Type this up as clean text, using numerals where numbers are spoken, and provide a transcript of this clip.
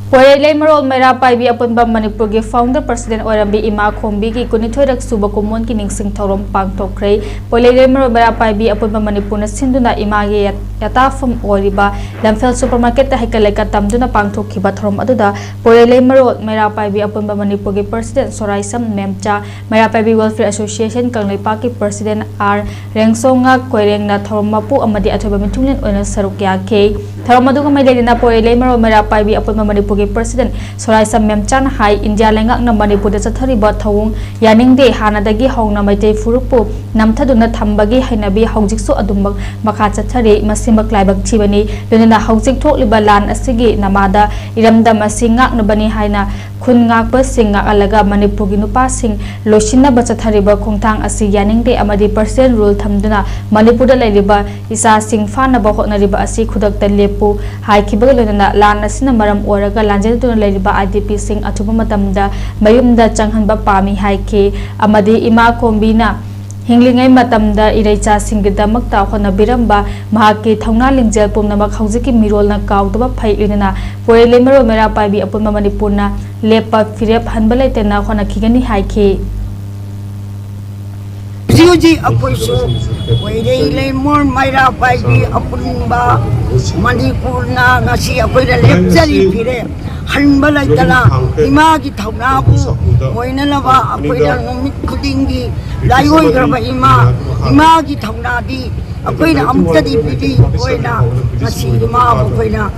Poilay Marol Mera Paibi Apunba Manipur ki founder president Orambi Ima Khombi ki kunithoirak suba kumon ki ningsing thouram pangthokhre Poilay Marol Mera Paibi Apunba Manipur na sinduna ima ge yatafam oriba lamfel supermarket ta hekaleka tamduna pangthokhiba thouram aduda Poilay Marol Mera Paibi Apunba Manipur ki president Soraisam Memcha Mera Paibi Welfare Association Kangleipa ki president R Rengsonga Koirengna thouram mapu amadi athoba mitunglen oina sarukya ke thouram aduga mailena Poilay Marol Mera Paibi Apunba Manipur President Soraisam Memchan Hai India Lengak na Manipur de Sathariba Thawung Yaningde Hanadagi Hongna Maite Furupu Namthaduna Thambagi Hainabi Hongjiksu Adumbak Makha Chathari Masimak Laibak Chibani Lunana Hongjik Thokliba Lan Asigi Namada Iramdam Asingak Nabani Haina Khun Ngakpa Singa Alaga Manipur gi nupa sing Loshina Bachathariba Khongthang Asi Yaningde Amadi Percent Rule Thamduna Manipur da Lairiba Isa Sing Fana Ba Hotnariba Asi Khudak Tan Lepu Hai Khibaga Lunana Lan Asina Maram Oraga Lanjel to Lariba IDP Sing Atuba Matamda Mayumda Changhanba Pami Haike Amadi Ima Kombina Hinglingai Matamda Iraicha Singidamakta Hona Biramba Mahaki Thongna Lingjel Pumnamak Hauziki Mirol na Kautuba Pai Linana Poilay Marol Mera Paibi Apunba Manipurna Lepa Firep Hanbalai Tena Hona Kigani Haike Juji Apuisu Poilay Mera Paibi Apunba Manipurna Ngasi Apuida Lepjari Fire Hanbalai Tana Imagi Thaunabu Moinalava Apuida Numit Kudingi Laioi Graba Imagi Thaunadi Apuida Amtadi Pidi Poina Ngasi Ima Apuida